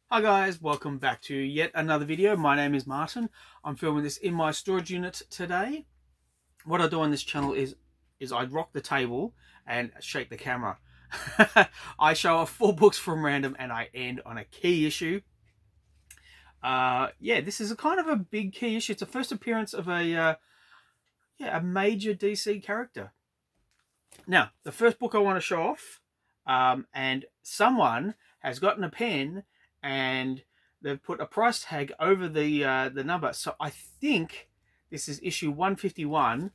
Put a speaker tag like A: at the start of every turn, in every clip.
A: Hi guys, welcome back to yet another video. My name is Martin. I'm filming this in my storage unit today. What I do on this channel is I rock the table and shake the camera. I show off 4 books from random and I end on a key issue. Yeah, this is a kind of a big key issue. It's the first appearance of a major DC character. Now, the first book I want to show off, and someone has gotten a pen and they've put a price tag over the number. So I think this is issue 151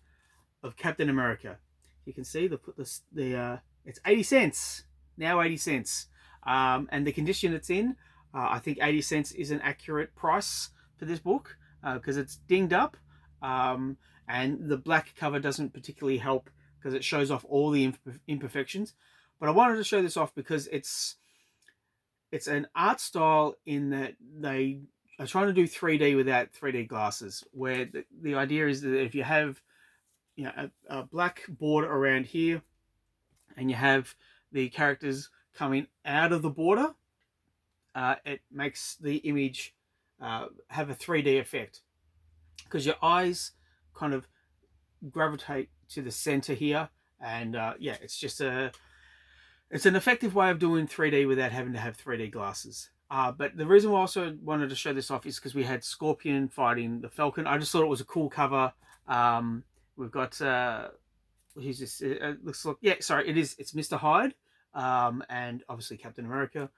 A: of Captain America. You can see they put it's 80 cents now, 80 cents, and the condition it's in. I think 80 cents is an accurate price for this book because it's dinged up, and the black cover doesn't particularly help because it shows off all the imperfections. But I wanted to show this off because it's an art style in that they are trying to do 3D without 3D glasses, where the idea is that if you have a black border around here and you have the characters coming out of the border, it makes the image have a 3D effect because your eyes kind of gravitate to the center here, and yeah, it's an effective way of doing 3D without having to have 3D glasses. But the reason why I also wanted to show this off is because we had Scorpion fighting the Falcon. I just thought it was a cool cover. We've got who's this? It looks like, yeah, sorry, it's Mr. Hyde, and obviously Captain America.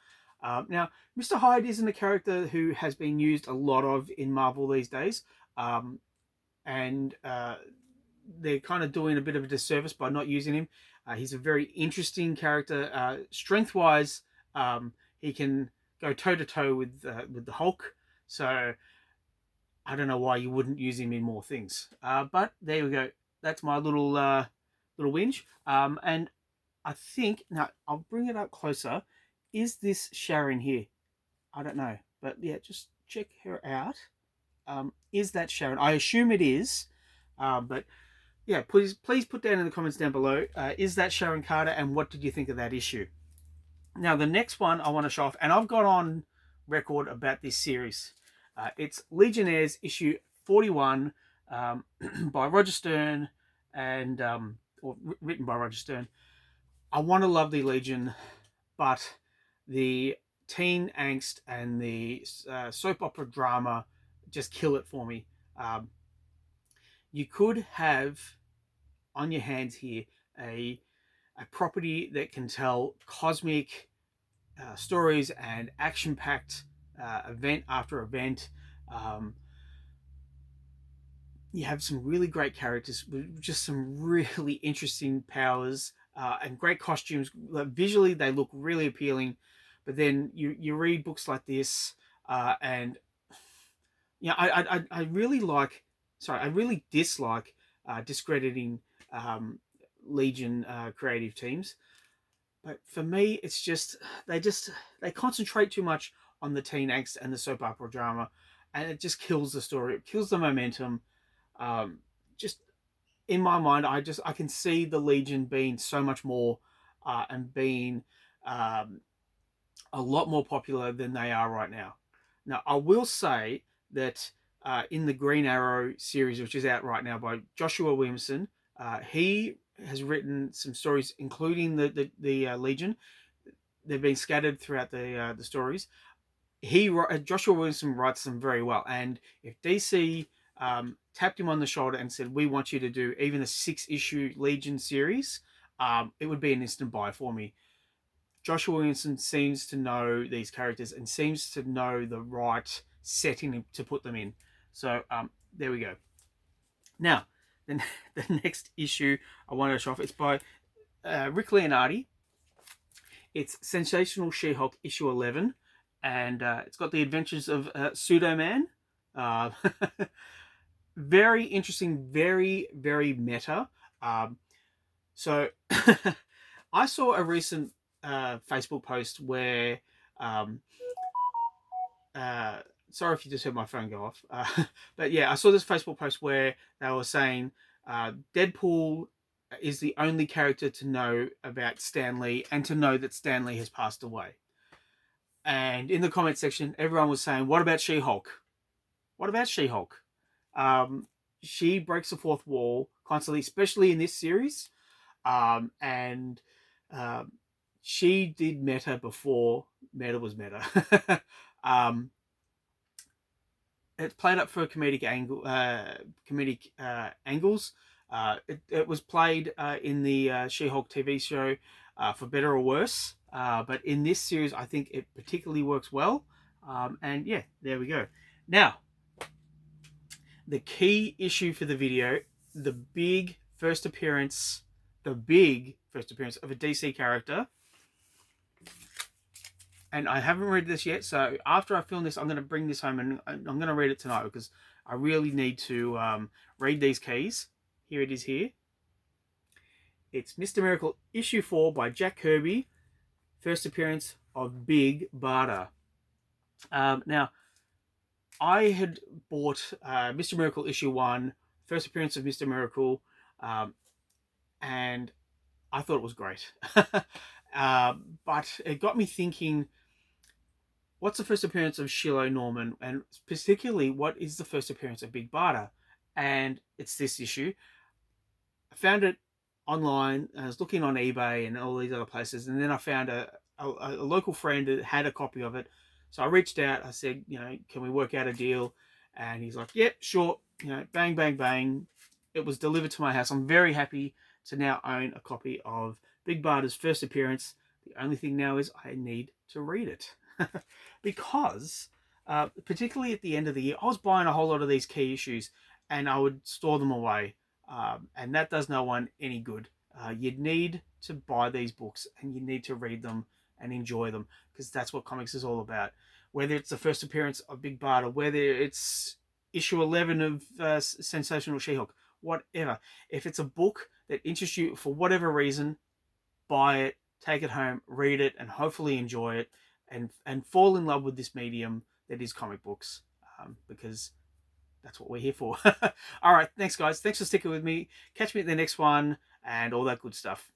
A: Now, Mr. Hyde isn't a character who has been used a lot of in Marvel these days, and they're kind of doing a bit of a disservice by not using him. He's a very interesting character. Strength-wise, he can go toe-to-toe with the Hulk. So I don't know why you wouldn't use him in more things. But there we go. That's my little whinge. And I think, now I'll bring it up closer. Is this Sharon here? I don't know. But yeah, just check her out. Is that Sharon? I assume it is. But yeah, please put down in the comments down below, is that Sharon Carter, and what did you think of that issue? Now, the next one I want to show off, and I've got on record about this series. It's Legionnaires issue 41, by Roger Stern, and or written by Roger Stern. I want to love the Legion, but the teen angst and the soap opera drama just kill it for me. You could have on your hands here a property that can tell cosmic stories and action-packed event after event. You have some really great characters with just some really interesting powers and great costumes. Visually, they look really appealing. But then you read books like this, and I really like. Sorry, I really dislike discrediting Legion creative teams. But for me, it's just they concentrate too much on the teen angst and the soap opera drama, and it just kills the story. It kills the momentum. Just in my mind, I can see the Legion being so much more and being a lot more popular than they are right now. Now, I will say that in the Green Arrow series, which is out right now by Joshua Williamson, he has written some stories, including the Legion. They've been scattered throughout the stories. Joshua Williamson writes them very well, and if DC tapped him on the shoulder and said, "We want you to do even a 6-issue Legion series," it would be an instant buy for me. Joshua Williamson seems to know these characters and seems to know the right setting to put them in. So there we go. Now, the next issue I want to show off, it's by Rick Leonardi. It's Sensational She-Hulk issue 11, and it's got the adventures of Pseudo-Man. Very interesting, very, very meta. So I saw a recent Facebook post where sorry if you just heard my phone go off, but yeah, I saw this Facebook post where they were saying Deadpool is the only character to know about Stan Lee and to know that Stan Lee has passed away. And in the comment section, everyone was saying, what about She-Hulk? What about She-Hulk? She breaks the fourth wall constantly, especially in this series. And she did meta before meta was meta. It's played up for comedic angles. It was played in the She-Hulk TV show for better or worse. But in this series, I think it particularly works well. And yeah, there we go. Now, the key issue for the video, the big first appearance of a DC character. And I haven't read this yet, so after I film this, I'm going to bring this home and I'm going to read it tonight because I really need to read these keys. Here it is here. It's Mr. Miracle issue 4 by Jack Kirby. First appearance of Big Barda. Now, I had bought Mr. Miracle issue 1, first appearance of Mr. Miracle, and I thought it was great. But it got me thinking, what's the first appearance of Shiloh Norman? And particularly, what is the first appearance of Big Barda? And it's this issue. I found it online. I was looking on eBay and all these other places. And then I found a local friend that had a copy of it. So I reached out. I said, can we work out a deal? And he's like, yep, sure. Bang, bang, bang. It was delivered to my house. I'm very happy to now own a copy of Big Barda's first appearance. The only thing now is I need to read it. Because, particularly at the end of the year, I was buying a whole lot of these key issues and I would store them away. And that does no one any good. You need to buy these books and you need to read them and enjoy them because that's what comics is all about. Whether it's the first appearance of Big Barda, whether it's issue 11 of Sensational She-Hulk, whatever. If it's a book that interests you for whatever reason, buy it, take it home, read it, and hopefully enjoy it and fall in love with this medium that is comic books, because that's what we're here for. All right, thanks, guys. Thanks for sticking with me. Catch me at the next one and all that good stuff.